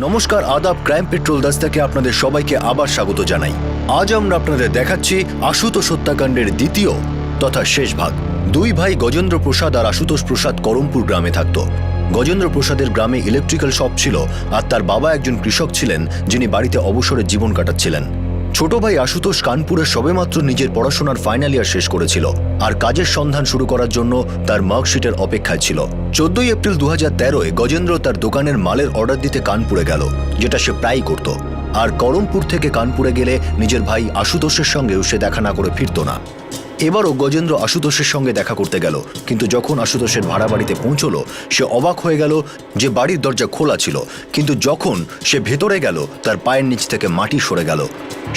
নমস্কার, আদাব। Crime petrol দস্তাকে আপনাদের সবাইকে আবার স্বাগত জানাই। আজ আমরা আপনাদের দেখাচ্ছি আশুতোষ হত্যাকাণ্ডের দ্বিতীয় তথা শেষ ভাগ। দুই ভাই গজেন্দ্র প্রসাদ আর আশুতোষ প্রসাদ করমপুর গ্রামে থাকত। গজেন্দ্র প্রসাদের গ্রামে ইলেকট্রিক্যাল শপ ছিল আর তার বাবা একজন কৃষক ছিলেন, যিনি বাড়িতে অবসরে জীবন কাটাচ্ছিলেন। ছোট ভাই আশুতোষ কানপুরে সবেমাত্র নিজের পড়াশোনার ফাইনাল ইয়ার শেষ করেছিল আর কাজের সন্ধান শুরু করার জন্য তার মার্কশিটের অপেক্ষায় ছিল। 14 এপ্রিল 2013-এ গজেন্দ্র তার দোকানের মালের অর্ডার দিতে কানপুরে গেল, যেটা সে প্রায়ই করত। আর করমপুর থেকে কানপুরে গেলে নিজের ভাই আশুতোষের সঙ্গেও সে দেখা না করে ফিরত না। এবারও গজেন্দ্র আশুতোষের সঙ্গে দেখা করতে গেল, কিন্তু যখন আশুতোষের ভাড়া বাড়িতে পৌঁছলো সে অবাক হয়ে গেল যে বাড়ির দরজা খোলা ছিল, কিন্তু যখন সে ভেতরে গেল তার পায়ের নিচ থেকে মাটি সরে গেল।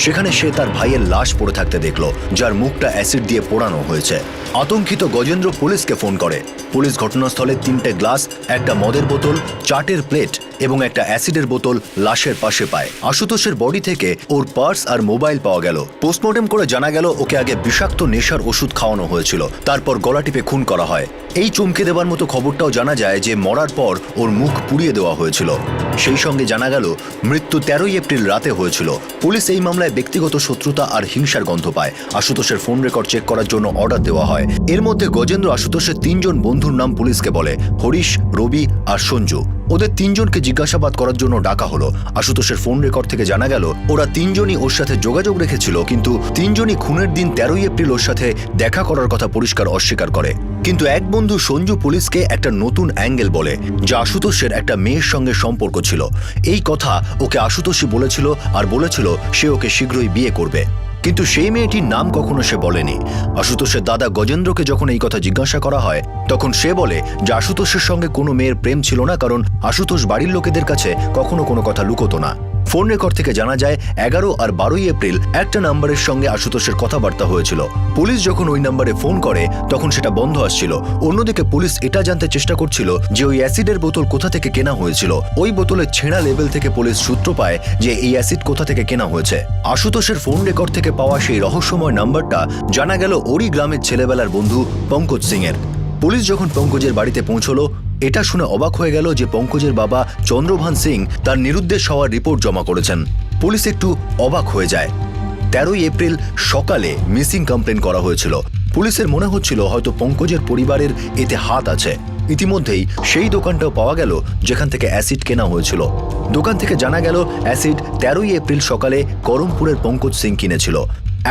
সেখানে সে তার ভাইয়ের লাশ পড়ে থাকতে দেখল, যার মুখটা অ্যাসিড দিয়ে পোড়ানো হয়েছে। আতঙ্কিত গজেন্দ্র পুলিশকে ফোন করে। পুলিশ ঘটনাস্থলে 3টে গ্লাস, একটা মদের বোতল, চাটের প্লেট এবং একটা অ্যাসিডের বোতল লাশের পাশে পায়। আশুতোষের বডি থেকে ওর পার্স আর মোবাইল পাওয়া গেল। পোস্টমর্টেম করে জানা গেল ওকে আগে বিষাক্ত নেশার ওষুধ খাওয়ানো হয়েছিল, তারপর গলা টিপে খুন করা হয়। এই চমকে দেওয়ার মতো খবরটাও জানা যায় যে মরার পর ওর মুখ পুড়িয়ে দেওয়া হয়েছিল। সেই সঙ্গে জানা গেল মৃত্যু 13 এপ্রিল রাতে হয়েছিল। পুলিশ এই মামলায় ব্যক্তিগত শত্রুতা আর হিংসার গন্ধ পায়। আশুতোষের ফোন রেকর্ড চেক করার জন্য অর্ডার দেওয়া হয়। এর মধ্যে গজেন্দ্র আশুতোষের 3 জন বন্ধুর নাম পুলিশকে বলে, হরিশ, রবি আর সঞ্জু। ওদের 3 জনকে জিজ্ঞাসাবাদ করার জন্য ডাকা হলো। আশুতোষের ফোন রেকর্ড থেকে জানা গেল ওরা 3 জনই ওর সাথে যোগাযোগ রেখেছিল, কিন্তু 3 জনই খুনের দিন 13 এপ্রিল ওর সাথে দেখা করার কথা পরিষ্কার অস্বীকার করে। কিন্তু এক বন্ধু সঞ্জু পুলিশকে একটা নতুন অ্যাঙ্গেল বলে, যা আশুতোষের একটা মেয়ের সঙ্গে সম্পর্ক ছিল। এই কথা ওকে আশুতোষই বলেছিল আর বলেছিল সে ওকে শীঘ্রই বিয়ে করবে, কিন্তু সেই মেয়েটির নাম কখনো সে বলেনি। আশুতোষের দাদা গজেন্দ্রকে যখন এই কথা জিজ্ঞাসা করা হয়, তখন সে বলে যে আশুতোষের সঙ্গে কোনো মেয়ের প্রেম ছিল না, কারণ আশুতোষ বাড়ির লোকেদের কাছে কখনো কোনো কথা লুকোতো না। ফোন রেকর্ড থেকে জানা যায় 11 আর 12 এপ্রিল একটা নাম্বারের সঙ্গে আশুতোষের কথাবার্তা হয়েছিল। পুলিশ যখন ওই নাম্বারে ফোন করে তখন সেটা বন্ধ আসছিল। অন্যদিকে পুলিশ এটা জানতে চেষ্টা করছিল যে ওই অ্যাসিডের বোতল কোথা থেকে কেনা হয়েছিল। ওই বোতলের ছেঁড়া লেবেল থেকে পুলিশ সূত্র পায় যে এই অ্যাসিড কোথা থেকে কেনা হয়েছে। আশুতোষের ফোন রেকর্ড থেকে পাওয়া সেই রহস্যময় নাম্বারটা জানা গেল ওরই গ্রামের ছেলেবেলার বন্ধু পঙ্কজ সিং এর। পুলিশ যখন পঙ্কজের বাড়িতে পৌঁছলো, এটা শুনে অবাক হয়ে গেল যে পঙ্কজের বাবা চন্দ্রভান সিং তার নিরুদ্দেশ হওয়ার রিপোর্ট জমা করেছেন। পুলিশ একটু অবাক হয়ে যায়। 13 এপ্রিল সকালে মিসিং কমপ্লেন করা হয়েছিল। পুলিশের মনে হচ্ছিল হয়তো পঙ্কজের পরিবারের এতে হাত আছে। ইতিমধ্যেই সেই দোকানটাও পাওয়া গেল যেখান থেকে অ্যাসিড কেনা হয়েছিল। দোকান থেকে জানা গেল অ্যাসিড 13 এপ্রিল সকালে করমপুরের পঙ্কজ সিং কিনেছিল।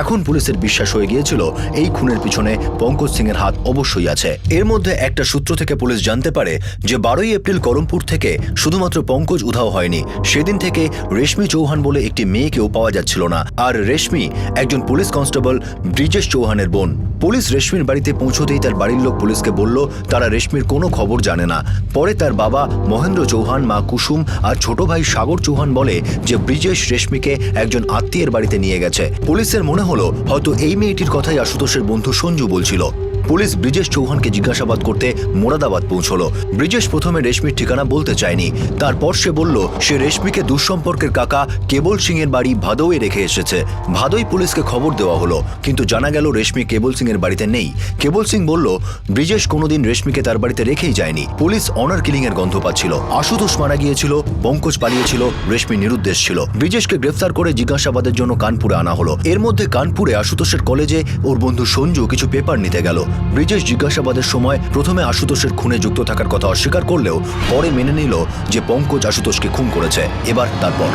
এখন পুলিশের বিশ্বাস হয়ে গিয়েছিল এই খুনের পিছনে পঙ্কজ সিং এর হাত অবশ্যই আছে। এর মধ্যে একটা সূত্র থেকে পুলিশ জানতে পারে যে 12 এপ্রিল করমপুর থেকে শুধুমাত্র পঙ্কজ উধাও হয়নি, সেদিন থেকে রেশমি চৌহান বলে একটি মেয়েকেও পাওয়া যাচ্ছিল না। আর রেশমি একজন পুলিশ কনস্টেবল ব্রিজেশ চৌহানের বোন। পুলিশ রেশমির বাড়িতে পৌঁছতেই তার বাড়ির লোক পুলিশকে বলল তারা রেশমির কোনো খবর জানে না। পরে তার বাবা মহেন্দ্র চৌহান, মা কুসুম আর ছোট ভাই সাগর চৌহান বলে যে ব্রিজেশ রেশমিকে একজন আত্মীয়ের বাড়িতে নিয়ে গেছে। পুলিশের মনে হলো হয়তো এই মেয়েটির কথাই আশুতোষের বন্ধু সঞ্জু বলছিল। পুলিশ ব্রিজেশ চৌহানকে জিজ্ঞাসাবাদ করতে মোরাদাবাদ পৌঁছলো। ব্রিজেশ প্রথমে রেশমির ঠিকানা বলতে চায়নি। তারপর সে বলল সে রেশমিকে দুঃসম্পর্কের কাকা কেবল সিং এর বাড়ি ভাদোয়ে রেখে এসেছে। ভাদোই পুলিশকে খবর দেওয়া হলো, কিন্তু জানা গেল রেশমি কেবল সিং এর বাড়িতে নেই। কেবল সিং বলল ব্রিজেশ কোনোদিন রেশমিকে তার বাড়িতে রেখেই যায়নি। পুলিশ অনার কিলিং এর গন্ধ পাচ্ছিল। আশুতোষ মারা গিয়েছিল, পঙ্কজ পালিয়েছিল, রেশমি নিরুদ্দেশ ছিল। ব্রিজেশকে গ্রেফতার করে জিজ্ঞাসাবাদের জন্য কানপুরে আনা হলো। এর মধ্যে কানপুরে আশুতোষের কলেজে ওর বন্ধু সঞ্জু কিছু পেপার নিতে গেল। ব্রিজেশ জিজ্ঞাসাবাদের সময় প্রথমে আশুতোষের খুনে যুক্ত থাকার কথা অস্বীকার করলেও পরে মেনে নিল যে পঙ্কজ আশুতোষকে খুন করেছে। এবার তারপর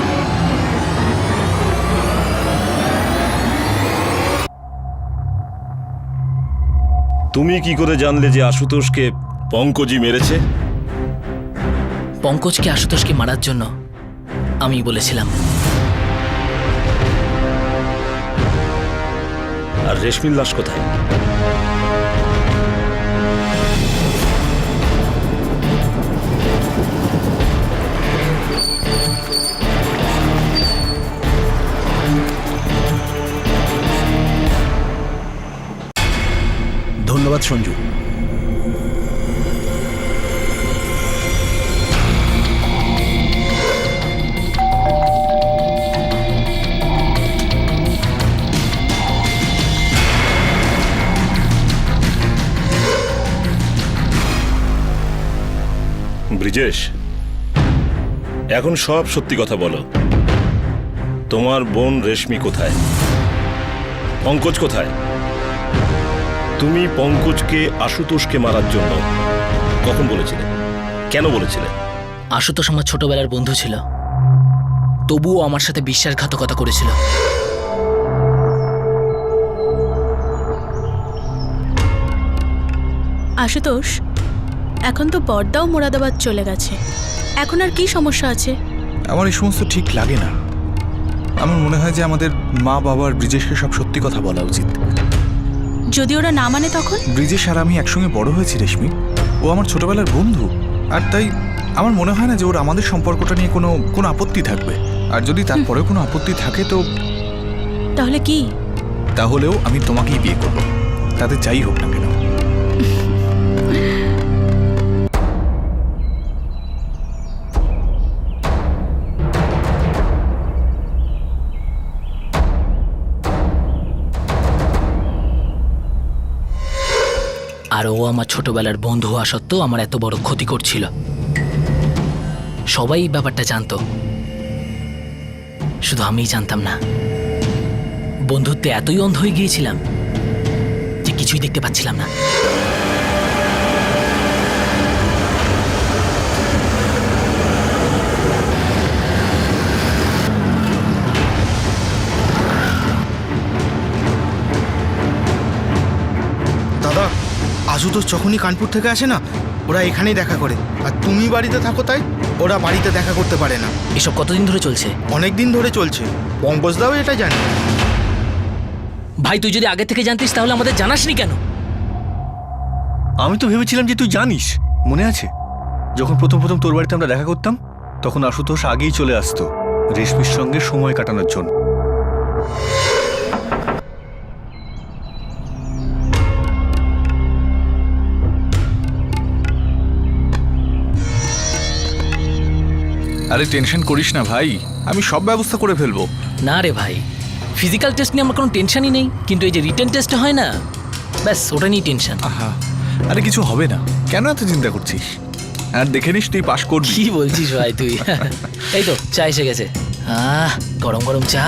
তুমি কি করে জানলে যে আশুতোষকে পঙ্কজই মেরেছে? পঙ্কজকে আশুতোষকে মারার জন্য আমি বলেছিলাম। আর রেশমির লাশ কোথায়? ধন্যবাদ সঞ্জু। ব্রিজেশ, এখন সব সত্যি কথা বলো। তোমার বোন রেশমি কোথায়? পঙ্কজ কোথায়? তুমি পঙ্কজকে আশুতোষকে মারার জন্য কখন বলেছিলে? কেন বলেছিলে? আশুতোষ আমার ছোটবেলার বন্ধু ছিল, তবুও আমার সাথে বিশ্বাসঘাতকতা করেছিল। আশুতোষ, এখন তো বড়দাও মোরাদাবাদ চলে গেছে, এখন আর কি সমস্যা আছে? আমার এই সমস্ত ঠিক লাগে না। আমার মনে হয় যে আমাদের মা বাবার ব্রিজেশকে সব সত্যি কথা বলা উচিত। যদি ওরা না মানে তখন? ব্রিজেশ আর আমি একসঙ্গে বড় হয়েছি রেশমি, ও আমার ছোটবেলার বন্ধু, আর তাই আমার মনে হয় না যে ওর আমাদের সম্পর্কটা নিয়ে কোনো আপত্তি থাকবে। আর যদি তারপরেও কোনো আপত্তি থাকে তো তাহলে কি? তাহলেও আমি তোমাকেই বিয়ে করব, তাতে যাই হোক না কেন। আর ও আমার ছোটবেলার বন্ধু হওয়া সত্ত্বেও আমার এত বড় ক্ষতি করছিল। সবাই এই ব্যাপারটা জানতো, শুধু আমিই জানতাম না। বন্ধুত্বে এতই অন্ধ হয়ে গিয়েছিলাম যে কিছুই দেখতে পাচ্ছিলাম না। দাদা, আশুতোষ যখনই কানপুর থেকে আসে না, ওরা এখানেই দেখা করে। আর তুমি বাড়িতে থাকো তাই ওরা বাড়িতে দেখা করতে পারে না। এসব কতদিন ধরে চলছে? অনেক দিন ধরে চলছে, পঙ্কজদাও এটা জানে। ভাই, তুই যদি আগে থেকে জানতিস তাহলে আমাদের জানাসনি কেন? আমি তো ভেবেছিলাম যে তুই জানিস। মনে আছে যখন প্রথম প্রথম তোর বাড়িতে আমরা দেখা করতাম, তখন আশুতোষ আগেই চলে আসতো রেশমির সঙ্গে সময় কাটানোর জন্য। আরে টেনশন করিস না ভাই, আমি সব ব্যবস্থা করে ফেলবো। না রে ভাই, ফিজিক্যাল টেস্ট নিয়ে আমার কোনো টেনশনই নেই, কিন্তু এই যে রিটেন টেস্ট হয় না, ব্যাস ওটা নিয়ে টেনশন। আহা, আরে কিছু হবে না, কেন এত চিন্তা করছিস? আর দেখে নিস তুই পাশ করবি। কি বলছিস ভাই তুই? এই তো চা এসে গেছে। গরম গরম চা।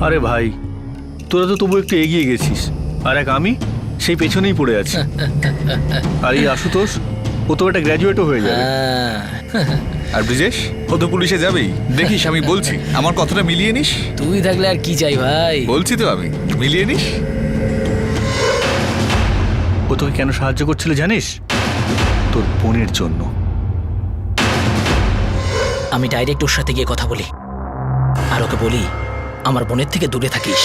আরে ভাই, তোরা তো তবু একটু এগিয়ে গেছিস, আর এক আমি সেই পেছনেই পড়ে আছি। আর এই আশুতোষ, ও তো একটা গ্র্যাজুয়েটও হয়ে যাবে। আর ব্রিজেশ, ও তো পুলিশে যাবেই, দেখিস আমি বলছি। আমার কথাটা মিলিয়ে নিস। তুই থাকলে আর কি চাই ভাই? বলছি তো আমি, মিলিয়ে নিস। ও তোকে কেন সাহায্য করছিল জানিস? তোর বোনের জন্য। আমি ডাইরেক্ট ওর সাথে গিয়ে কথা বলি, আর ওকে বলি আমার বোনের থেকে দূরে থাকিস।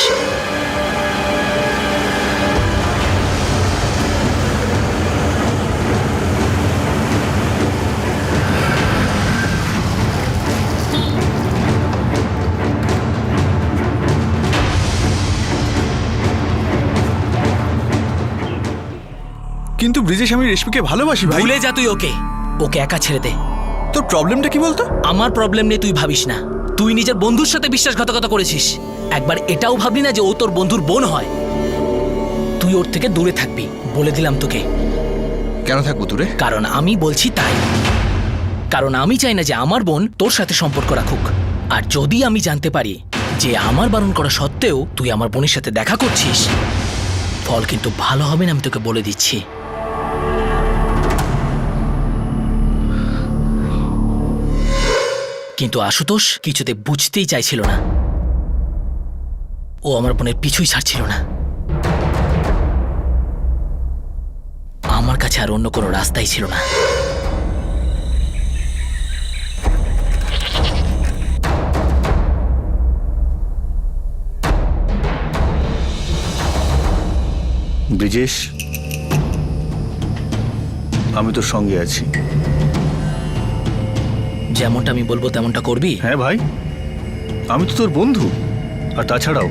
কিন্তু ব্রিজেশ, আমি রেশমিকে ভালোবাসি ভাই। ভুলে যা তুই ওকে, ওকে একা ছেড়ে দে। তোর প্রবলেমটা কি বলতো? আমার প্রবলেম নেই তুই ভাবিস না। তুই নিজের বন্ধুর সাথে বিশ্বাসঘাতকতা করেছিস। একবার এটাও ভাবলি না যে ও তোর বন্ধুর বোন হয়? তুই ওর থেকে দূরে থাকবি, বলে দিলাম তোকে। কেন থাকবো দূরে? কারণ আমি বলছি তাই। কারণ আমি চাই না যে আমার বোন তোর সাথে সম্পর্ক রাখুক। আর যদি আমি জানতে পারি যে আমার বারণ করা সত্ত্বেও তুই আমার বোনের সাথে দেখা করছিস, ফল কিন্তু ভালো হবে না, আমি তোকে বলে দিচ্ছি। কিন্তু আশুতোষ কিছুতে বুঝতেই চাইছিল না। ও আমার বোনের পিছুই ছাড়ছিল না। আমার কাছে আর অন্য কোনো রাস্তাই ছিল না। ব্রিজেশ, আমি তোর সঙ্গে আছি। যেমনটা আমি বলবো তেমনটা করবি? হ্যাঁ ভাই, আমি তো তোর বন্ধু। আর তাছাড়াও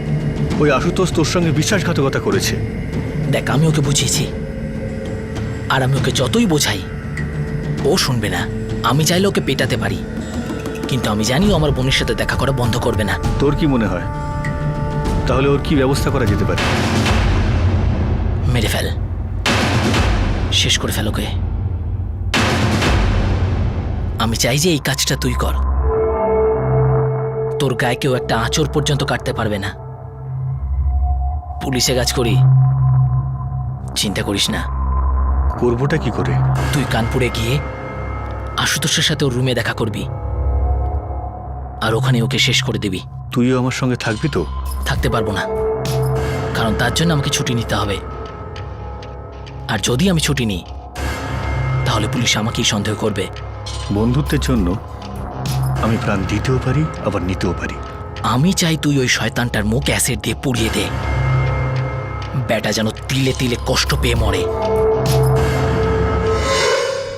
ওই আশুতোষ তোর সঙ্গে বিশ্বাসঘাতকতা করেছে। দেখ, আমি ওকে বুঝিয়েছি, আর আমি ওকে যতই বোঝাই ও শুনবে না। আমি চাইলে ওকে পেটাতে পারি, কিন্তু আমি জানি ও আমার বোনের সাথে দেখা করা বন্ধ করবে না। তোর কি মনে হয় তাহলে ওর কি ব্যবস্থা করা যেতে পারে? মেরে ফেল, শেষ করে ফেল ওকে। আমি চাই যে এই কাজটা তুই কর। তোর গায়ে কেউ একটা আঁচড় পর্যন্ত কাটতে পারবে না। পুলিশে কাজ করি, চিন্তা করিস না। করবোটা কি করে? তুই কানপুরে গিয়ে আশুতোষের সাথে ওর রুমে দেখা করবি, আর ওখানে ওকে শেষ করে দিবি। তুইও আমার সঙ্গে থাকবি তো? থাকতে পারবো না, কারণ তার জন্য আমাকে ছুটি নিতে হবে। আর যদি আমি ছুটি নিই তাহলে পুলিশ আমাকেই সন্দেহ করবে। বন্ধুত্বের জন্য আমি প্রাণ দিতেও পারি, আবার নিতেও পারি। আমি চাই তুই ওই শয়তানটার মুখ অ্যাসিড দিয়ে পুড়িয়ে দে, ব্যাটা যেন তিলে তিলে কষ্ট পেয়ে মরে।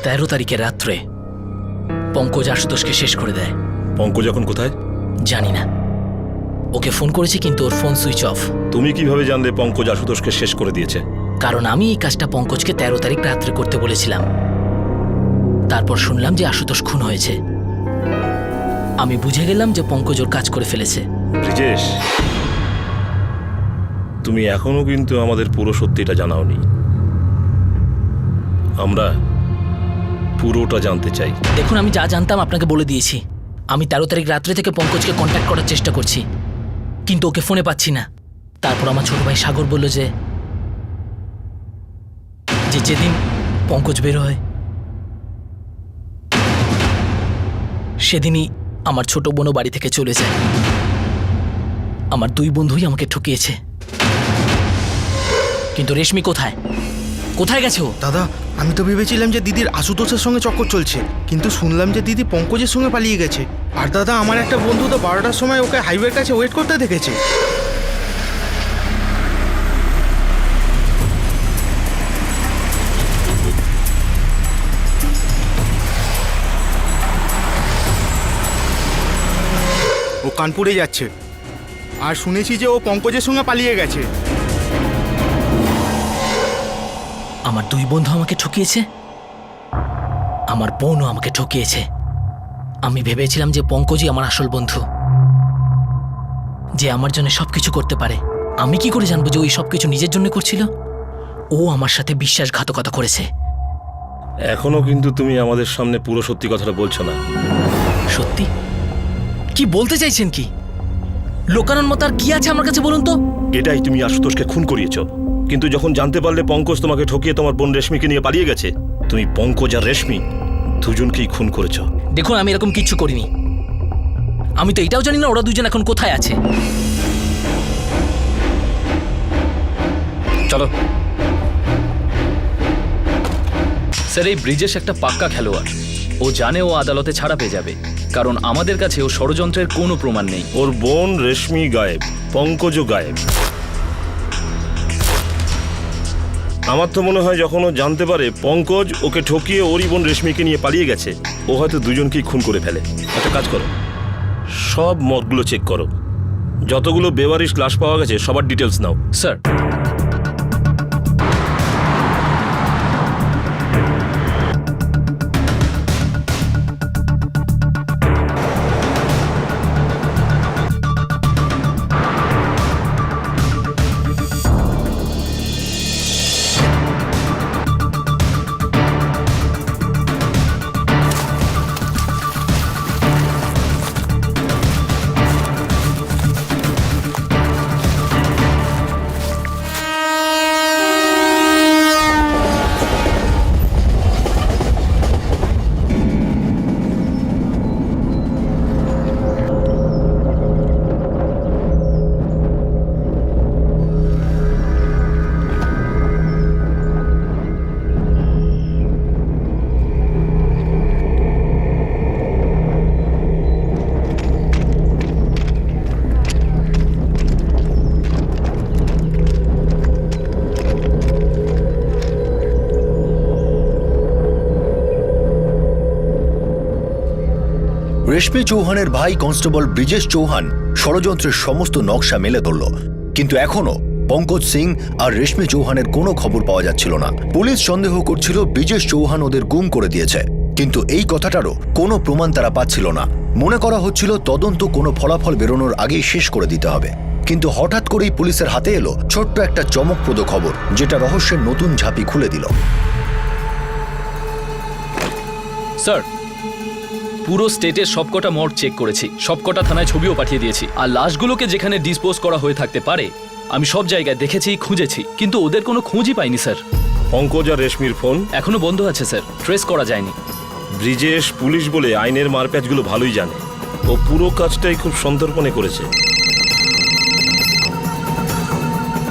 13 তারিখের রাত্রে পঙ্কজ আশুতোষকে শেষ করে দেয়। পঙ্কজ এখন কোথায়? জানি না, ওকে ফোন করেছি কিন্তু ওর ফোন সুইচ অফ। তুমি কিভাবে জানলে পঙ্কজ আশুতোষকে শেষ করে দিয়েছে? কারণ আমি এই কাজটা পঙ্কজকে 13 তারিখ রাত্রে করতে বলেছিলাম। তারপর শুনলাম যে আশুতোষ খুন হয়েছে। আমি বুঝে গেলাম যে পঙ্কজ ওর কাজ করে ফেলেছে। ব্রিজেশ, তুমি এখনো কিন্তু আমাদের পুরো সত্যিটা জানাওনি। আমরা পুরোটা জানতে চাই। দেখুন, আমি যা জানতাম আপনাকে বলে দিয়েছি। আমি 13 তারিখ রাত্রে থেকে পঙ্কজকে কন্ট্যাক্ট করার চেষ্টা করছি, কিন্তু ওকে ফোনে পাচ্ছি না। তারপর আমার ছোট ভাই সাগর বলল যে যেদিন পঙ্কজ বের হয় সেদিনই আমার ছোট বোনও বাড়ি থেকে চলে যায়। আমার 2 বন্ধুই আমাকে ঠকিয়েছে। কিন্তু রেশমি কোথায়? কোথায় গেছে ও? দাদা, আমি তো ভেবেছিলাম যে দিদির আশুতোষের সঙ্গে চক্কর চলছে, কিন্তু শুনলাম যে দিদি পঙ্কজের সঙ্গে পালিয়ে গেছে। আর দাদা, আমার একটা বন্ধু তো 12টার সময় ওকে হাইওয়ের কাছে ওয়েট করতে দেখেছে। ও কানপুরে যাচ্ছে, আর শুনেছি যে ও পঙ্কজের সঙ্গে পালিয়ে গেছে। আমার 2 বন্ধু আমাকে ঠকিয়েছে, আমার বোনও আমাকে ঠকিয়েছে। আমি ভেবেছিলাম যে পঙ্কজই আমার আসল বন্ধু, যে আমার জন্য সবকিছু করতে পারে। আমি কি করে জানবো যে ওই সবকিছু নিজের জন্য করছিল? ও আমার সাথে বিশ্বাসঘাতকতা করেছে। এখনো কিন্তু তুমি আমাদের সামনে পুরো সত্যি কথাটা বলছো না। সত্যি? কি বলতে চাইছেন? কি লোকানোর মতো আর কি আছে আমার কাছে বলুন তো? এটাই, তুমি আশুতোষকে খুন করিয়েছো, কিন্তু যখন জানতে পারলে পঙ্কজ তোমাকে ঠকিয়ে তোমার বোন রেশমিকে নিয়ে পালিয়ে গেছে, তুমি পঙ্কজ আর রেশমি দুজনকেই খুন করেছো। দেখুন, আমি এরকম কিচ্ছু করিনি। আমি তো এটাও জানি না ওরা দুজন এখন কোথায় আছে। চলো স্যার, এই ব্রিজেশ একটা পাক্কা খেলোয়াড়। ও জানে ও আদালতে ছাড়া পেয়ে যাবে, কারণ আমাদের কাছে ও ষড়যন্ত্রের কোনো প্রমাণ নেই। ওর বোন রেশমি গায়েব, পঙ্কজও গায়েব। আমার তো মনে হয় যখন ও জানতে পারে পঙ্কজ ওকে ঠকিয়ে ওরই বোন রেশমিকে নিয়ে পালিয়ে গেছে, ও হয়তো দুজনকেই খুন করে ফেলে। একটা কাজ করো, সব মদগুলো চেক করো, যতগুলো বেওয়ারিশ লাশ পাওয়া গেছে সবার ডিটেলস নাও। স্যার, রেশমি চৌহানের ভাই কনস্টেবল ব্রিজেশ চৌহান ষড়যন্ত্রের সমস্ত নকশা মেলে ধরল, কিন্তু এখনো পঙ্কজ সিং আর রেশমি চৌহানের কোনো খবর পাওয়া যাচ্ছিল না। পুলিশ সন্দেহ করছিল ব্রিজেশ চৌহান ওদের গুম করে দিয়েছে, কিন্তু এই কথাটারও কোনো প্রমাণ তারা পাচ্ছিল না। মনে করা হচ্ছিল তদন্ত কোনো ফলাফল বেরোনোর আগেই শেষ করে দিতে হবে। কিন্তু হঠাৎ করেই পুলিশের হাতে এলো ছোট্ট একটা চমকপ্রদ খবর, যেটা রহস্যের নতুন ঝাঁপি খুলে দিল। স্যার, পুরো স্টেটের সবকটা মর্গ চেক করেছি, সবকটা থানায় ছবিও পাঠিয়ে দিয়েছি, আর লাশগুলোকে যেখানে ডিসপোজ করা হয়ে থাকতে পারে আমি সব জায়গায় দেখেছি, খুঁজেছি, কিন্তু ওদের কোনো খোঁজই পাইনি স্যার। পঙ্কজ আর রেশমির ফোন এখনো বন্ধ আছে স্যার, ট্রেস করা যায়নি। ব্রিজেশ পুলিশ বলে আইনের মারপ্যাচগুলো ভালোই জানে, ও পুরো কাজটাই খুব সন্তর্পণে করেছে।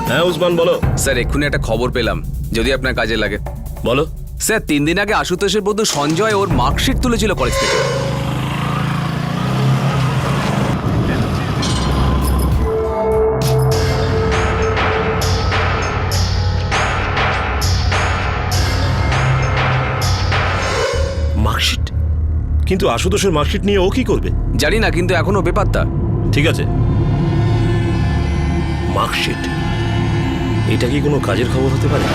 হ্যাঁ উসমান বলো। স্যার এক্ষুনি একটা খবর পেলাম, যদি আপনার কাজে লাগে। বলো। স্যার 3 দিন আগে আশুতোষের বন্ধু সঞ্জয় ওর মার্কশিট তুলেছিল কলেজ থেকে। মার্কশিট? কিন্তু আশুতোষের মার্কশিট নিয়ে ও কি করবে? জানি না, কিন্তু এখনো বেপাত্তা। ঠিক আছে, মার্কশিট, এটা কি কোনো কাজের খবর হতে পারে?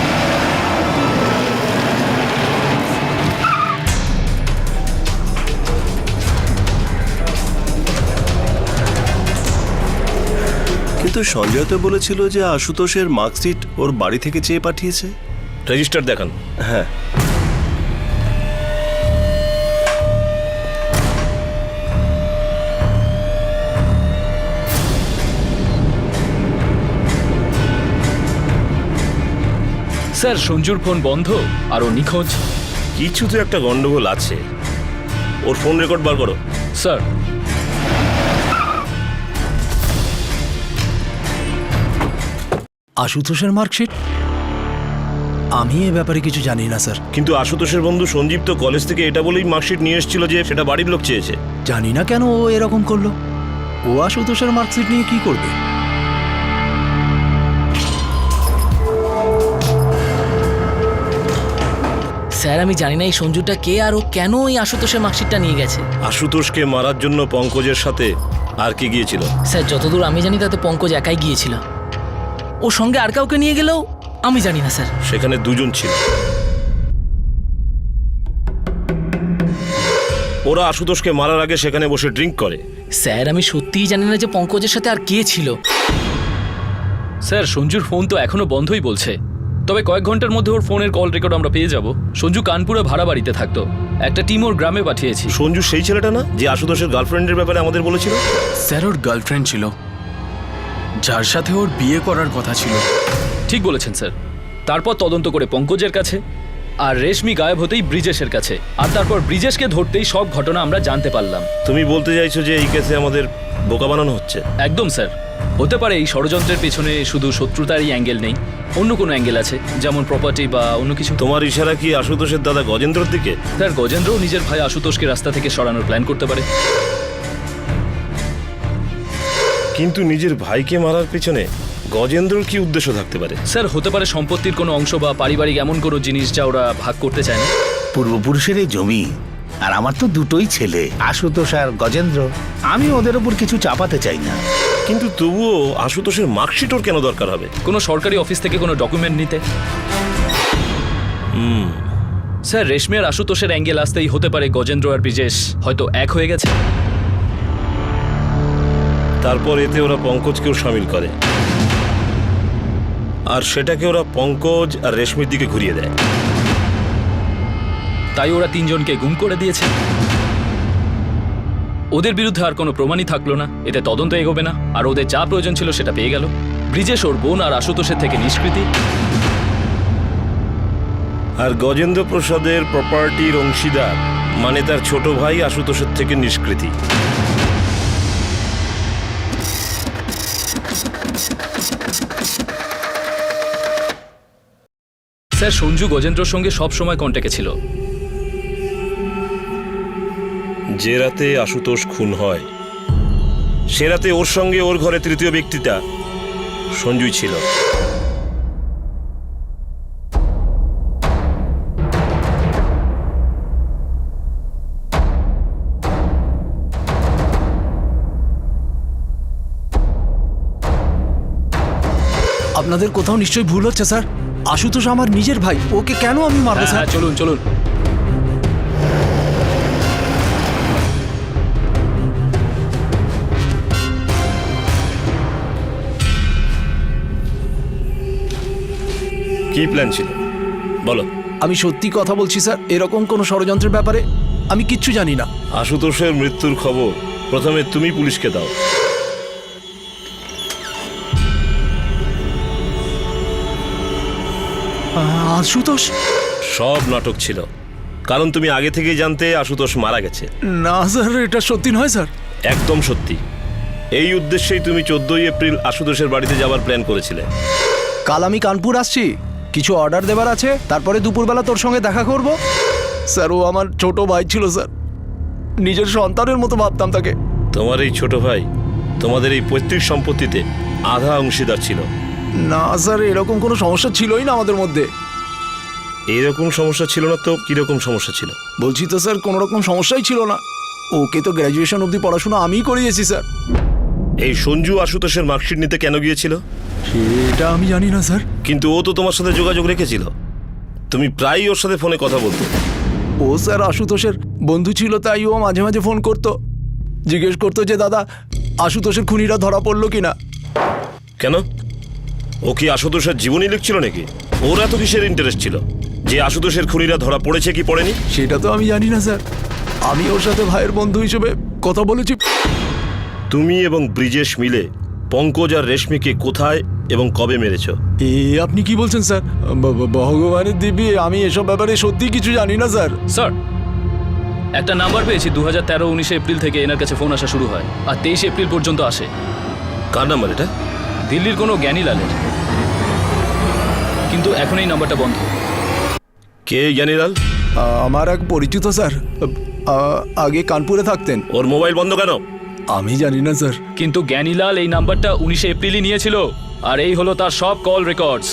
কিন্তু সঞ্জয় তো বলেছিল যে আশুতোষের মার্কশিট ওর বাড়ি থেকে চেয়ে পাঠিয়েছে। রেজিস্টার দেখান। হ্যাঁ, স্যার সঞ্জুর ফোন বন্ধ আর ও নিখোঁজ। কিছু তো একটা গন্ডগোল আছে। ওর ফোন রেকর্ড বার করো। স্যার, আশুতোষের মার্কশিট? আমি এ ব্যাপারে কিছু জানি না স্যার। কিন্তু আশুতোষের বন্ধু সঞ্জীব তো কলেজ থেকে এটা বলেই মার্কশিট নিয়ে এসেছিল যে সেটা বাড়ির লোক চেয়েছে। জানি না কেন ও এরকম করলো। ও আশুতোষের মার্কশিট নিয়ে কি করবে? স্যার আমি জানি না এই সঞ্জুটা কে আর ও কেন এই আশুতোষের মার্কশিটটা নিয়ে গেছে। আশুতোষকে মারার জন্য পঙ্কজের সাথে আর কে গিয়েছিল? স্যার যতদূর আমি জানি তাতে পঙ্কজ একাই গিয়েছিল। ওর সঙ্গে আর কাউকে নিয়ে গেলেও আমি জানি না স্যার। সেখানে দুজন ছিল। ওরা আশুতোষকে মারার আগে সেখানে বসে ড্রিঙ্ক করে। স্যার আমি সত্যিই জানি না যে পঙ্কজের সাথে আর কে ছিল। স্যার সঞ্জুর ফোন তো এখনো বন্ধই বলছে, তবে কয়েক ঘন্টার মধ্যে ওর ফোনের কল রেকর্ড আমরা পেয়ে যাব। সঞ্জু কানপুরে ভাড়া বাড়িতে থাকতো, একটা টিম ওর গ্রামে পাঠিয়েছি। সঞ্জু সেই ছেলেটা না যে আশুতোষের গার্লফ্রেন্ডের ব্যাপারে আমাদের বলেছিল? স্যার ওর গার্লফ্রেন্ড ছিল, যার সাথে ওর বিয়ে করার কথা ছিল। ঠিক বলেছেন স্যার। তারপর তদন্ত করে পঙ্কজের কাছে, আর রেশমি গায়েব হতেই ব্রিজেশের কাছে, আর তারপর ব্রিজেশকে ধরতেই সব ঘটনা আমরা জানতে পারলাম। তুমি বলতে চাইছো যে এই কেসে আমাদের বোকা বানানো হচ্ছে? একদম স্যার। হতে পারে এই ষড়যন্ত্রের পেছনে শুধু শত্রুতারই অ্যাঙ্গেল নেই, অন্য কোনো অ্যাঙ্গেল আছে, যেমন প্রপার্টি বা অন্য কিছু। তোমার ইশারা কি আশুতোষের দাদা গজেন্দ্রর দিকে? স্যার গজেন্দ্রও নিজের ভাই আশুতোষকে রাস্তা থেকে সরানোর প্ল্যান করতে পারে। কিন্তু নিজের ভাইকে মারার পিছনে গজেন্দ্রর কি উদ্দেশ্য থাকতে পারে? স্যার হতে পারে সম্পত্তির কোনো অংশ বা পারিবারিক এমন কোনো জিনিস যা ওরা ভাগ করতে চায় না। পূর্বপুরুষের এই জমি, আর আমার তো দুটোই ছেলে, আশুতোষ আর গজেন্দ্র। আমি ওদের উপর কিছু চাপাতে চাই না। কিন্তু তবুও আশুতোষের মার্কশিট ওর কেন দরকার হবে? কোনো সরকারি অফিস থেকে কোনো ডকুমেন্ট নিতে। স্যার রেশমি আর আশুতোষের অ্যাঙ্গেল আসতেই হতে পারে গজেন্দ্র আর ব্রিজেশ হয়তো এক হয়ে গেছে। তারপর এতে ওরা পঙ্কজকেও সামিল করে, আর সেটাকে ওরা পঙ্কজ আর রেশমির দিকে ঘুরিয়ে দেয়। তাই ওরা তিনজনকে গুম করে দিয়েছে। ওদের বিরুদ্ধে আর কোনো প্রমাণই থাকলো না, এতে তদন্ত এগোবে না, আর ওদের যা প্রয়োজন ছিল সেটা পেয়ে গেল। ব্রিজেশ ওর বোন আর আশুতোষের থেকে নিষ্কৃতি, আর গজেন্দ্র প্রসাদের প্রপার্টির অংশীদার মানে তার ছোট ভাই আশুতোষের থেকে নিষ্কৃতি। স্যার সঞ্জু গজেন্দ্রর সঙ্গে সব সময় কন্ট্যাক্টে ছিল। যে রাতে আশুতোষ খুন হয় সে রাতে ওর সঙ্গে ওর ঘরে তৃতীয় ব্যক্তিটা সঞ্জুই ছিল। আপনাদের কোথাও নিশ্চয়ই ভুল হচ্ছে স্যার। আশুতোষ আমার নিজের ভাই, ওকে কেন আমি মারবো স্যার? চলুন চলুন। কি প্ল্যান ছিল বলো? আমি সত্যি কথা বলছি স্যার, এরকম কোনো ষড়যন্ত্রের ব্যাপারে আমি কিচ্ছু জানি না। আশুতোষের মৃত্যুর খবর প্রথমে তুমি পুলিশকে দাও। আশুতোষ? সব নাটক ছিল, কারণ তুমি আগে থেকেই জানতে আশুতোষ মারা গেছে। না স্যার, এটা সত্যি নয় স্যার। একদম সত্যি। এই উদ্দেশ্যেই তুমি 14ই এপ্রিল আশুতোষের বাড়িতে যাওয়ার প্ল্যান করেছিলে। কাল আমি কানপুর আসছি, কিছু অর্ডার দেবার আছে, তারপরে দুপুরবেলা তোর সঙ্গে দেখা করব। স্যার, ও আমার ছোট ভাই ছিল স্যার, নিজের সন্তানের মতো ভাবতাম তাকে। তোমার এই ছোট ভাই তোমাদের এই পৈতৃক সম্পত্তিতে আধা অংশীদার ছিল। না স্যার, এরকম কোনো সমস্যা ছিলই না আমাদের মধ্যে। এইরকম সমস্যা ছিল না তো কিরকম সমস্যা ছিল? বলছি তো স্যার, কোনো রকম সমস্যাই ছিল না। ওকে তো গ্র্যাজুয়েশন অবধি পড়াশোনা আমিই করিয়েছি স্যার। এই সঞ্জু আশুতোষের মার্কশিট নিতে কেন গিয়েছিল? সেটা আমি জানি না স্যার। কিন্তু ও তো তোমার সাথে যোগাযোগ রেখেছিল, তুমি প্রায়ই ওর সাথে ফোনে কথা বলতো। ও স্যার আশুতোষের বন্ধু ছিল, তাই ও মাঝে মাঝে ফোন করতো, জিজ্ঞেস করতো যে দাদা আশুতোষের খুনিরা ধরা পড়লো কিনা। কেন? ও কি আশুতোষের জীবনী লিখছিল নাকি? ওর এত কিসের ইন্টারেস্ট ছিল যে আশুতোষের খুনিরা ধরা পড়েছে কি পড়েনি? সেটা তো আমি জানি না স্যার, আমি ওর সাথে ভাইয়ের বন্ধু হিসেবে কথা বলেছি। তুমি এবং ব্রিজেশ মিলে পঙ্কজ আর রেশমিকে কোথায় এবং কবে মেরেছ? আপনি কি বলছেন স্যার? ভগবানের দিব্যি, আমি এসব ব্যাপারে সত্যি কিছু জানি না স্যার। স্যার, একটা নাম্বার পেয়েছি 2013-19 এপ্রিল থেকে এনার কাছে ফোন আসা শুরু হয় আর 23 এপ্রিল পর্যন্ত আসে। কার নাম্বার এটা? দিল্লির কোনো জ্ঞানীলালের, কিন্তু এখন এই নাম্বারটা বন্ধ। কে জ্ঞানীলাল? আমার এক পরিচিত স্যার, আগে কানপুরে থাকতেন। ওর মোবাইল বন্ধ কেন? আমি জানি না স্যার। কিন্তু জ্ঞানীলাল এই নাম্বারটা 19 এপ্রিলই নিয়েছিল আর এই হলো তার সব কল রেকর্ডস।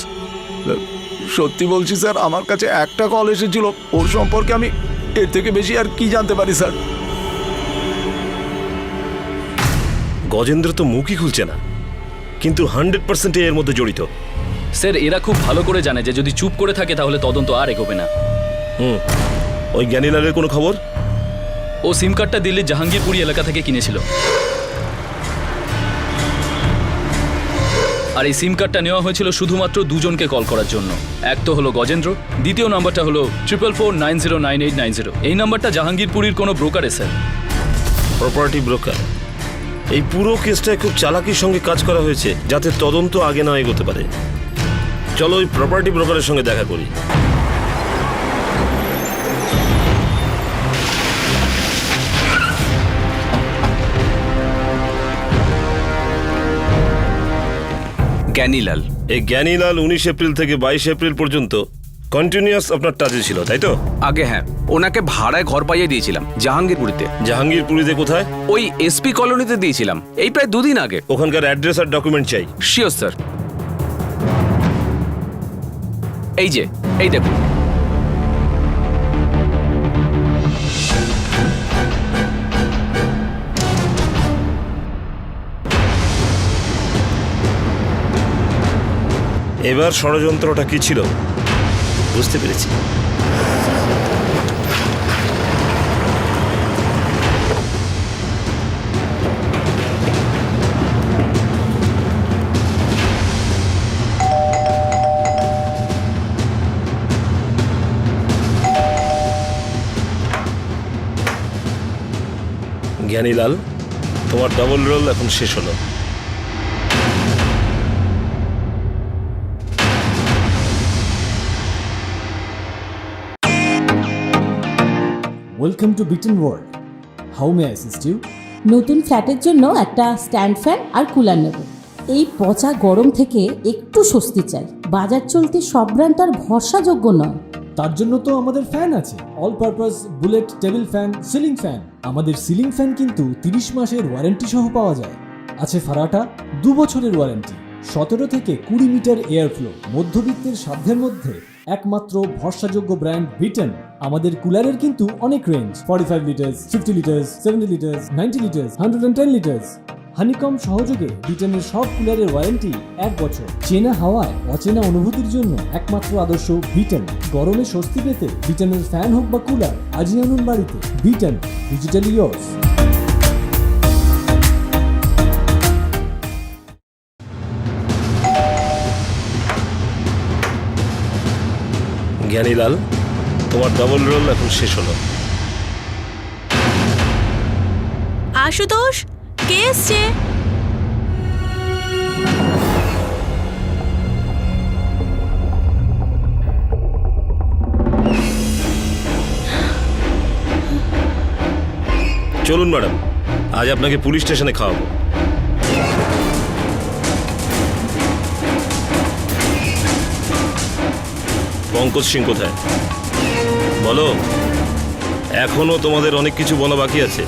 সত্যি বলছি স্যার, আমার কাছে একটা কল এসেছিল, ওর সম্পর্কে আমি এর থেকে বেশি আর কি জানতে পারি স্যার। গজেন্দ্র তো মুখই খুলছে না, কিন্তু 100% এর মধ্যে জড়িত। স্যার, এরা খুব ভালো করে জানে যে যদি চুপ করে থাকে তাহলে তদন্ত আর এগোবে না। ওই জ্ঞানীলালের কোনো খবর? ও সিম কার্ডটা দিল্লির জাহাঙ্গীরপুরি এলাকা থেকে কিনেছিল, আর এই সিম কার্ডটা নেওয়া হয়েছিল শুধুমাত্র দুজনকে কল করার জন্য। এক তো হলো গজেন্দ্র, দ্বিতীয় নাম্বারটা হলো 4449098890। এই নাম্বারটা জাহাঙ্গীরপুরীর কোনো ব্রোকারে স্যার। Property broker? এই পুরো কেসটায় খুব চালাকির সঙ্গে কাজ করা হয়েছে যাতে তদন্ত আগে না এগোতে পারে। চলো ওই প্রপার্টি ব্রোকারের সঙ্গে দেখা করি। জ্ঞানীলাল। এই জ্ঞানীলাল 19 এপ্রিল থেকে 22 এপ্রিল পর্যন্ত কন্টিনিউয়াস আপনার টাচে ছিল, তাই তো? আগে হ্যাঁ, ওনাকে ভাড়ায় ঘর পাইয়ে দিয়েছিলাম জাহাঙ্গীরপুরিতে। জাহাঙ্গীরপুরিতে কোথায়? ওই এসপি কলোনিতে দিয়েছিলাম, এই প্রায় 2 দিন আগে। ওখানকার অ্যাড্রেস আর ডকুমেন্ট চাই। Sure sir. এই যে, এই দেখুন। এবার ষড়যন্ত্রটা কি ছিল বুঝতে পেরেছি। জ্ঞানীলাল, তোমার ডাবল রোল এখন শেষ হলো। Welcome to beaten world. How may I assist you? নতুন ফ্ল্যাটের জন্য একটা স্ট্যান্ড ফ্যান আর কুলার নেব। এই পচা গরম থেকে একটু স্বস্তি চাই। বাজার চলতে সব ব্র্যান্ড আর ভরসাযোগ্য নয়। তার জন্য তো আমাদের ফ্যান আছে, all purpose bullet table fan, ceiling fan. আমাদের সিলিং ফ্যান কিন্তু 30 মাসের ওয়ারেন্টি সহ পাওয়া যায়। আছে ফারাটা 2 বছরের ওয়ারেন্টি, 17 থেকে 20 মিটার এয়ার ফ্লো। মধ্যবিত্তের সাধ্যের মধ্যে একমাত্র ভরসাযোগ্য ব্র্যান্ড বিটেন। আমাদের কুলারের কিন্তু অনেক range, 45 litres, 50 litres, 70 litres, 90 litres, 110 litres. Honeycomb সহযোগে বিটেনের সব কুলারের ওয়ারেন্টি 1 বছর। চেনা হাওয়ায় অচেনা অনুভূতির জন্য একমাত্র আদর্শ বিটেন। গরমে স্বস্তি পেতে বিটেনের ফ্যান হোক বা কুলার, আজই আনুন বাড়িতে। Beaten, digitally yours. জ্ঞানীলাল, তোমার ডবল রোল এখন শেষ হলো। আশুতোষ, কে এসছে? চলুন ম্যাডাম, আজ আপনাকে পুলিশ স্টেশনে খাওয়াবো। পঙ্কজ সিং কোথায়? বলো, এখনো তোমাদের অনেক কিছু বলা বাকি আছে।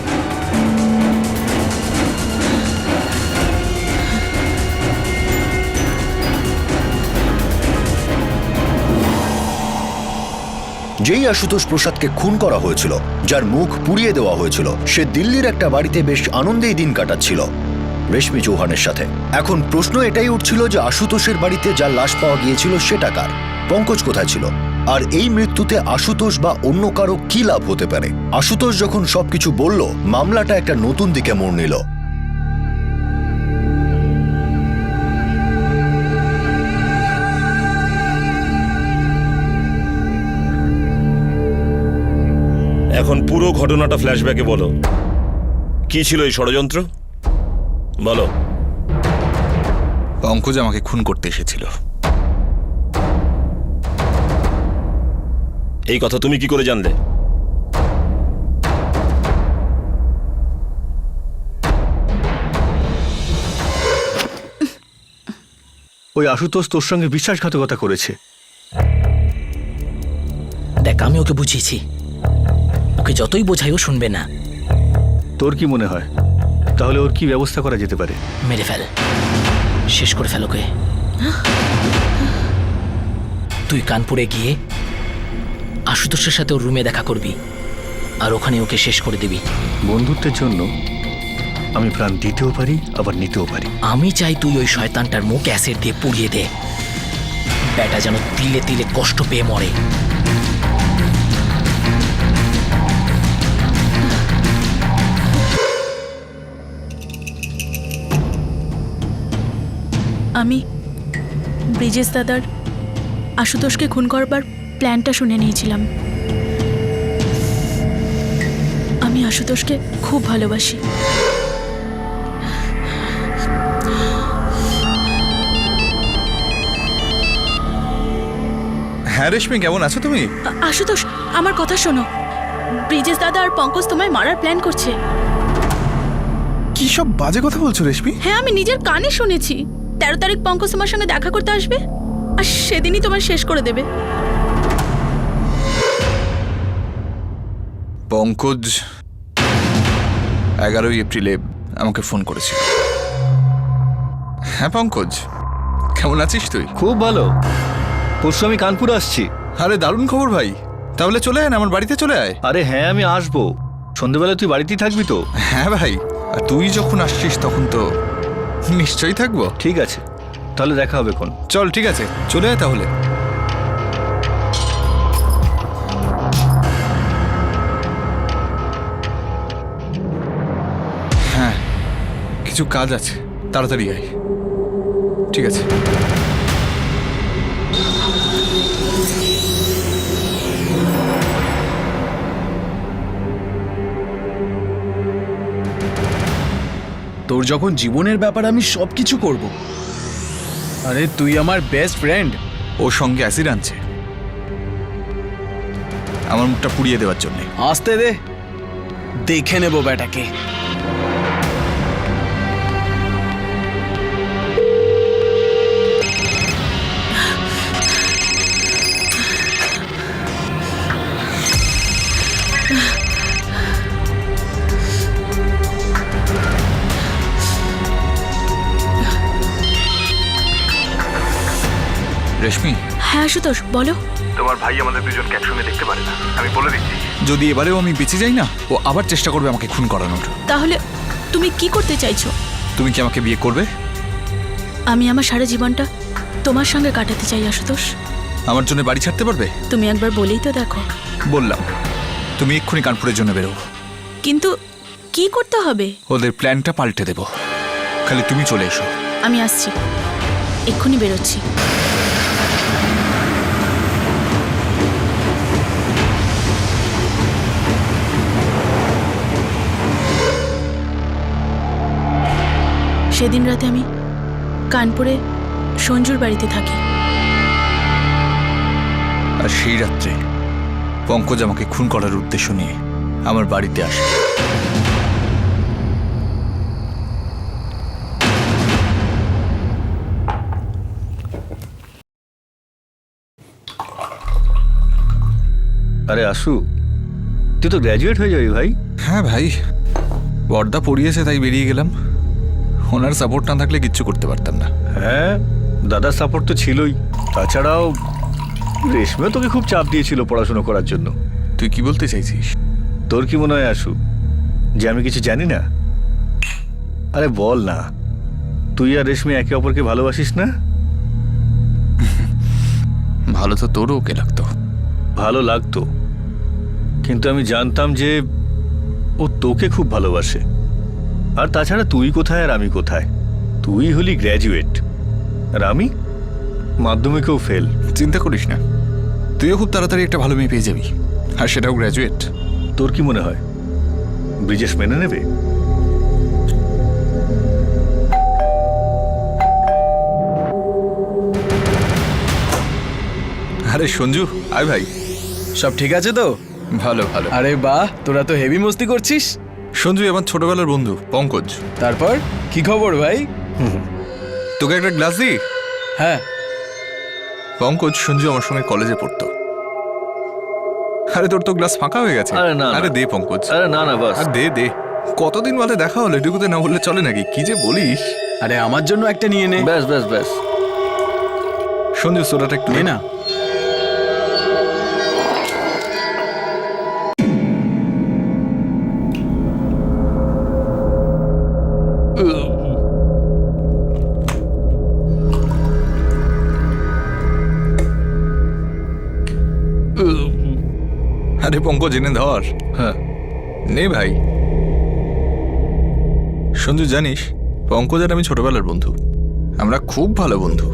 যেই আশুতোষ প্রসাদকে খুন করা হয়েছিল, যার মুখ পুড়িয়ে দেওয়া হয়েছিল, সে দিল্লির একটা বাড়িতে বেশ আনন্দেই দিন কাটাচ্ছিল রেশমি চৌহানের সাথে। এখন প্রশ্ন এটাই উঠছিল যে আশুতোষের বাড়িতে যার লাশ পাওয়া গিয়েছিল সেটা কার? পঙ্কজ কোথায় ছিল? আর এই মৃত্যুতে আশুতোষ বা অন্য কারো কি লাভ হতে পারে? আশুতোষ যখন সবকিছু বলল, মামলাটা একটা নতুন দিকে মোড় নিল। এখন পুরো ঘটনাটা ফ্ল্যাশব্যাকে বলো। কি ছিল এই ষড়যন্ত্র? বলো। পঙ্কজ আমাকে খুন করতে এসেছিল। এই কথা তুমি কি করে জানলে? ওই আশুতোষ তোর সঙ্গে বিশ্বাসঘাতকতা করেছে। দেখ, আমি ওকে বুঝিয়েছি, ওকে যতই বোঝাই ও শুনবে না। তোর কি মনে হয় তাহলে ওর কি ব্যবস্থা করা যেতে পারে? মেরে ফেল, শেষ করে ফেল ওকে। তুই কানপুরে গিয়ে আশুতোষের সাথে ওর রুমে দেখা করবি, আর ওখানে ওকে শেষ করে দিবি। বন্ধুত্বের জন্য আমি প্রাণ দিতেও পারি, আবার নিতেও পারি। আমি চাই তুই ওই শয়তানটার মুখ অ্যাসিড দিয়ে পুড়িয়ে দে, ব্যাটা যেন তিলে তিলে কষ্ট পেয়ে মরে। আমি ব্রিজেশ দাদার আশুতোষকে খুন করবার প্ল্যানটা শুনে নিয়েছিলাম। আমি আশুতোষকে খুব ভালোবাসি। হ্যাঁ রেশমি, কেমন আছো তুমি? আশুতোষ, আমার কথা শোনো। ব্রিজেশ দাদা আর পঙ্কজ তোমায় মারার প্ল্যান করছে। কি সব বাজে কথা বলছো রেশমি? হ্যাঁ, আমি নিজের কানে শুনেছি। 13 তারিখ পঙ্কজ তোমার সঙ্গে দেখা করতে আসবে, আর সেদিনই তোমার শেষ করে দেবে। পঙ্কজ 11 এপ্রিলে আমাকে ফোন করেছিল। হ্যাঁ পঙ্কজ, কেমন আছিস তুই? খুব ভালো। পরশু আমি কানপুর আসছি। আরে দারুণ খবর ভাই, তাহলে চলে আয় না, আমার বাড়িতে চলে আয়। আরে হ্যাঁ, আমি আসবো। সন্ধ্যেবেলা তুই বাড়িতেই থাকবি তো? হ্যাঁ ভাই, আর তুই যখন আসছিস তখন তো নিশ্চয়ই থাকবো। ঠিক আছে, তাহলে দেখা হবে কোন। চল ঠিক আছে, চলে আয় তাহলে। হ্যাঁ, কিছু কাজ আছে, তাড়াতাড়ি আয়। ঠিক আছে। তোর যখন জীবনের ব্যাপার, আমি সব কিছু করব। আরে তুই আমার বেস্ট ফ্রেন্ড। ওর সঙ্গে অ্যাসিড আনছে আমার মুখটা পুড়িয়ে দেওয়ার জন্য। আসতে দে, দেখে নেব ব্যাটাকে। রেশমি। হ্যাঁ আশুতোষ, বলো। তোমার ভাই আমাদের দুজনকে একসঙ্গে দেখতে পারে না, আমি বলে দিচ্ছি। যদি এবারেও আমি বেঁচে যাই না, ও আবার চেষ্টা করবে আমাকে খুন করানোর। তাহলে তুমি কি করতে চাইছো? তুমি কি আমাকে বিয়ে করবে? আমি আমার সারা জীবনটা তোমার সঙ্গে কাটাতে চাই আশুতোষ। আমার জন্য বাড়ি ছাড়তে পারবে? তুমি একবার বলেই তো দেখো। বললাম, তুমি এক্ষুনি কানপুরের জন্য বেরো। কিন্তু কি করতে হবে? ওদের প্ল্যানটা পাল্টে দেব, খালি তুমি চলে এসো। আমি আসছি, এক্ষুনি বেরোচ্ছি। সেদিন রাতে আমি কানপুরে সঞ্জুর বাড়িতে থাকি। আর সেই রাত্রে পঙ্কজ আমাকে খুন করার উদ্দেশ্য নিয়ে আমার বাড়িতে আসে। আরে আসু, তুই তো গ্র্যাজুয়েট হয়ে যাবি ভাই। হ্যাঁ ভাই, বর্দা পড়িয়েছে তাই বেরিয়ে গেলাম। ওনার সাপোর্ট না থাকলে কিচ্ছু করতে পারতাম না। হ্যাঁ, দাদার সাপোর্ট তো ছিলই, তাছাড়াও রেশমিও তোকে খুব চাপ দিয়েছিল পড়াশোনা করার জন্য। তুই কি বলতে চাইছিস? তোর কি মনে হয় আসু যে আমি কিছু জানি না? আরে বল না, তুই আর রেশমি একে অপরকে ভালোবাসিস না? ভালো তো তোরও ওকে লাগতো। ভালো লাগতো, কিন্তু আমি জানতাম যে ও তোকে খুব ভালোবাসে। আর তাছাড়া তুই কোথায় আর আমি কোথায়? তুই হলি গ্র্যাজুয়েট আর আমি মাধ্যমিকেও ফেল। চিন্তা করিস না, তুইও খুব তাড়াতাড়ি একটা ভালো মেয়ে পেয়ে যাবি, আর সেটাও গ্র্যাজুয়েট। তোর কি মনে হয় ব্রিজেশ মেনে নেবে? আরে সঞ্জু, আয় ভাই। সব ঠিক আছে তো? ভালো ভালো। আরে বাহ, তোরা তো হেভি মস্তি করছিস। সঞ্জু আমার ছোটবেলার বন্ধু পঙ্কজ। তারপর কি খবর ভাই? তোকে একটা গ্লাস দিই? হ্যাঁ। পঙ্কজ সঞ্জু আমার সঙ্গে কলেজে পড়তো। আরে তোর তো গ্লাস ফাঁকা হয়ে গেছে। আরে না, আরে দে পঙ্কজ। আরে না না, বাস। আর দে দে, কতদিন বাদে দেখা হলো, এটুকুতে না বললে চলে নাকি? কি যে বলিস। আরে আমার জন্য একটা নিয়ে নে। ব্যাস ব্যাস ব্যাস। সঞ্জু সোডাটা একটু নে না। আরে পঙ্কজ এনে ধর। হ্যাঁ নে ভাই। সঞ্জু জানিস, পঙ্কজ আর আমি ছোটবেলার বন্ধু, আমরা খুব ভালো বন্ধু।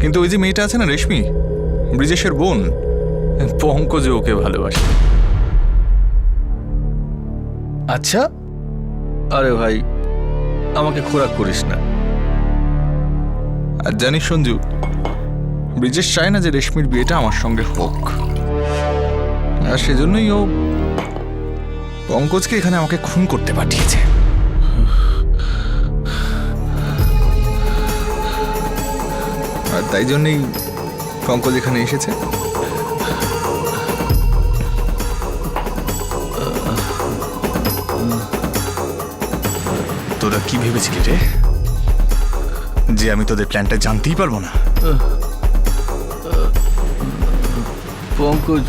কিন্তু ওই যে মেয়েটা আছে না রেশমি, ব্রিজেশের বোন, পঙ্কজ ওকে ভালোবাসে। আচ্ছা। আরে ভাই, আমাকে খোরাক করিস না। আর জানিস সঞ্জু, ব্রিজেশ চায় না যে রেশমির বিয়েটা আমার সঙ্গে হোক, আর সেজন্যই ও পঙ্কজকে এখানে আমাকে খুন করতে পাঠিয়েছে। আর তাই জন্যই পঙ্কজ এখানে এসেছে। তোরা কি ভেবেছিলি রে, যে আমি তোদের প্ল্যানটা জানতেই পারবো না? পঙ্কজ,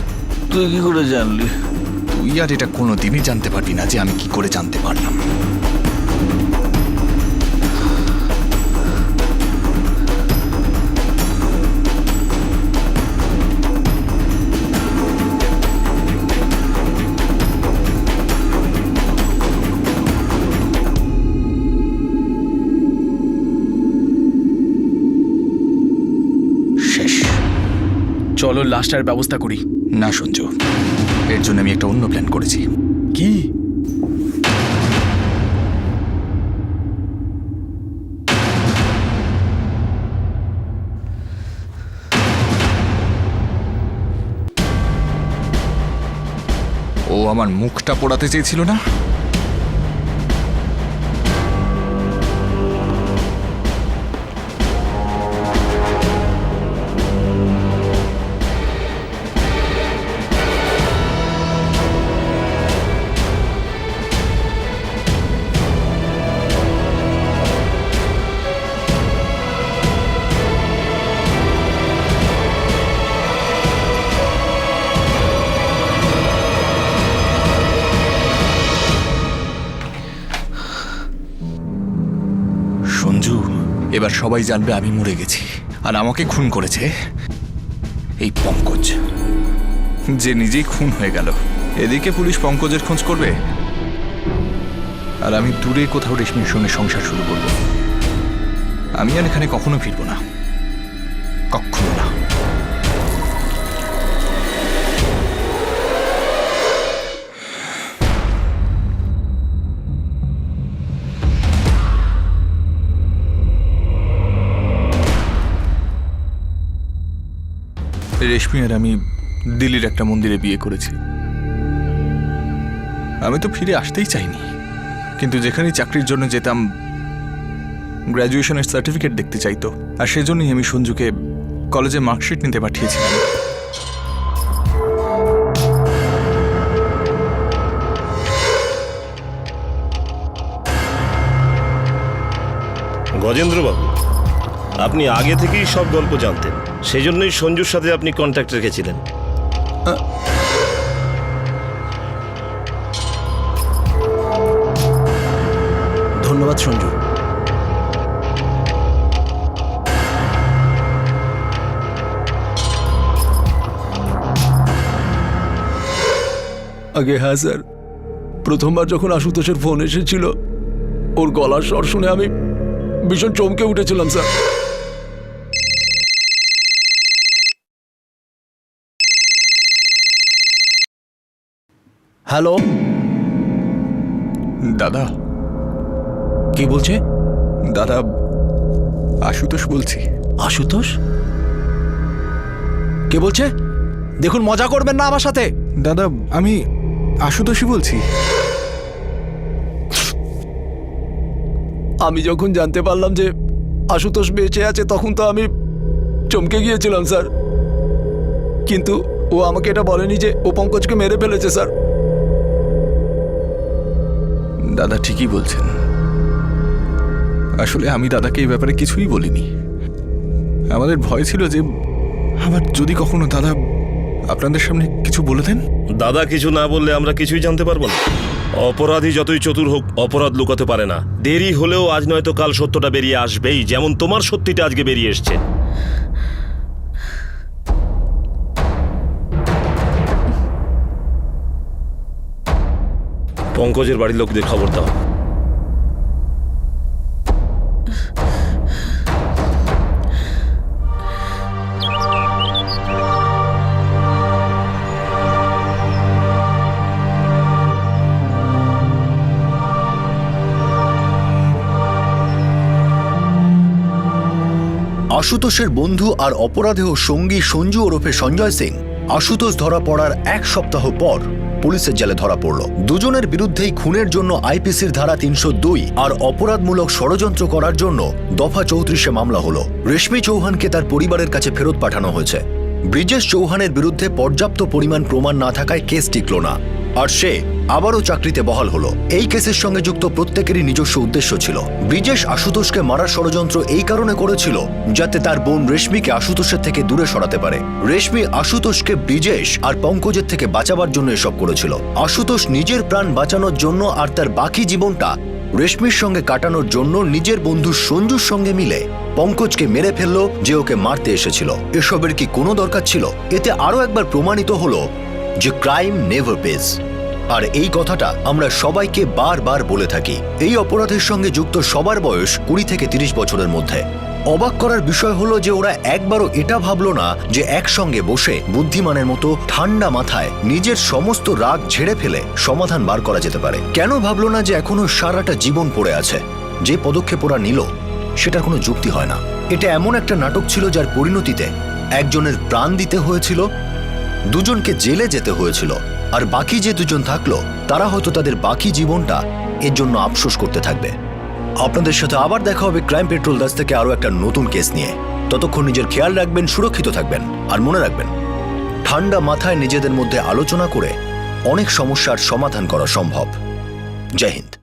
তুই কি করে জানলি? তুই আর এটা কোনোদিনই জানতে পারবি না যে আমি কি করে জানতে পারলাম। শেষ। চলো লাস্টার ব্যবস্থা করি। না সঞ্জু, এর জন্য আমি একটা অন্য প্ল্যান করেছি। কি? ও আমার মুখটা পোড়াতে চেয়েছিল না? সঞ্জু, এবার সবাই জানবে আমি মরে গেছি, আর আমাকে খুন করেছে এই পঙ্কজ, যে নিজেই খুন হয়ে গেল। এদিকে পুলিশ পঙ্কজের খোঁজ করবে, আর আমি দূরে কোথাও রেশমির সঙ্গে সংসার শুরু করব। আমি আর এখানে কখনো ফিরবো না, কখনো না। রেশমি আর আমি দিল্লির একটা মন্দিরে বিয়ে করেছি। আমি তো ফিরে আসতেই চাইনি, কিন্তু যেখানেই চাকরির জন্য যেতাম গ্র্যাজুয়েশনের সার্টিফিকেট দেখতে চাইতো, আর সেজন্যই আমি সঞ্জুকে কলেজে মার্কশিট নিতে পাঠিয়েছিলাম। গজেন্দ্রবাবু, আপনি আগে থেকেই সব গল্প জানতেন, সেই জন্যই সঞ্জুর সাথে আপনি কন্ট্যাক্ট রেখেছিলেন। ধন্যবাদ সঞ্জু। আগে হ্যাঁ স্যার, প্রথমবার যখন আশুতোষের ফোন এসেছিল ওর গলার স্বর শুনে আমি ভীষণ চমকে উঠেছিলাম স্যার। হ্যালো দাদা। কি বলছে? দাদা, আশুতোষ বলছি। আশুতোষ? কে বলছে? দেখুন, মজা করবেন না আমার সাথে। দাদা, আমি আশুতোষই বলছি। আমি যখন জানতে পারলাম যে আশুতোষ বেঁচে আছে তখন তো আমি চমকে গিয়েছিলাম স্যার, কিন্তু ও আমাকে এটা বলেনি যে ও পঙ্কজকে মেরে ফেলেছে স্যার। দাদা ঠিকই বলছেন, আসলে আমি দাদাকে এই ব্যাপারে কিছুই বলিনি। আমাদের ভয় ছিল যে আবার যদি কখনো দাদা আপনাদের সামনে কিছু বলে দেন। দাদা কিছু না বললে আমরা কিছুই জানতে পারবো না। অপরাধী যতই চতুর হোক, অপরাধ লুকাতে পারে না। দেরি হলেও আজ নয়তো কাল সত্যটা বেরিয়ে আসবেই, যেমন তোমার সত্যিটা আজকে বেরিয়ে এসছে। পঙ্কজের বাড়ির লোকদের খবর দাও। আশুতোষের বন্ধু আর অপরাধেয় সঙ্গী সঞ্জু ওরফে সঞ্জয় সিং আশুতোষ ধরা পড়ার এক সপ্তাহ পর পুলিশের জালে ধরা পড়ল। দুজনের বিরুদ্ধেই খুনের জন্য আইপিসির ধারা ৩০২ আর অপরাধমূলক ষড়যন্ত্র করার জন্য দফা ৩৪-এ মামলা হলো। রেশমি চৌহানকে তার পরিবারের কাছে ফেরত পাঠানো হয়েছে। ব্রিজেশ চৌহানের বিরুদ্ধে পর্যাপ্ত পরিমাণ প্রমাণ না থাকায় কেস টিকল না, আর সে আবারও চাকরিতে বহাল হলো। এই কেসের সঙ্গে যুক্ত প্রত্যেকেরই নিজস্ব উদ্দেশ্য ছিল। ব্রিজেশ আশুতোষকে মারার ষড়যন্ত্র এই কারণে করেছিল যাতে তার বোন রেশমিকে আশুতোষের থেকে দূরে সরাতে পারে। রেশমি আশুতোষকে ব্রিজেশ আর পঙ্কজের থেকে বাঁচাবার জন্য এসব করেছিল। আশুতোষ নিজের প্রাণ বাঁচানোর জন্য আর তার বাকি জীবনটা রেশমির সঙ্গে কাটানোর জন্য নিজের বন্ধু সঞ্জুর সঙ্গে মিলে পঙ্কজকে মেরে ফেললো যে ওকে মারতে এসেছিল। এসবের কি কোনো দরকার ছিল? এতে আরো একবার প্রমাণিত হলো যে ক্রাইম নেভার পেজ। আর এই কথাটা আমরা সবাইকে বারবার বলে থাকি। এই অপরাধের সঙ্গে যুক্ত সবার বয়স ২০ থেকে ৩০ বছরের মধ্যে। অবাক করার বিষয় হলো যে ওরা একবারও এটা ভাবলো না যে একসঙ্গে বসে বুদ্ধিমানের মতো ঠান্ডা মাথায় নিজের সমস্ত রাগ ঝেড়ে ফেলে সমাধান বার করা যেতে পারে। কেন ভাবলো না যে এখনো সারাটা জীবন পড়ে আছে? যে পদক্ষেপ ওরা নিল সেটার কোনো যুক্তি হয় না। এটা এমন একটা নাটক ছিল যার পরিণতিতে একজনের প্রাণ দিতে হয়েছিল, দুজনকে জেলে যেতে হয়েছিল, আর বাকি যে দুজন থাকলো তারা হয়তো তাদের বাকি জীবনটা এর জন্য আফসোস করতে থাকবে। আপনাদের সাথে আবার দেখা হবে ক্রাইম পেট্রোল 10 থেকে আরো একটা নতুন কেস নিয়ে। ততক্ষণ নিজের খেয়াল রাখবেন, সুরক্ষিত থাকবেন, আর মনে রাখবেন ঠান্ডা মাথায় নিজেদের মধ্যে আলোচনা করে অনেক সমস্যার সমাধান করা সম্ভব। জয় হিন্দ।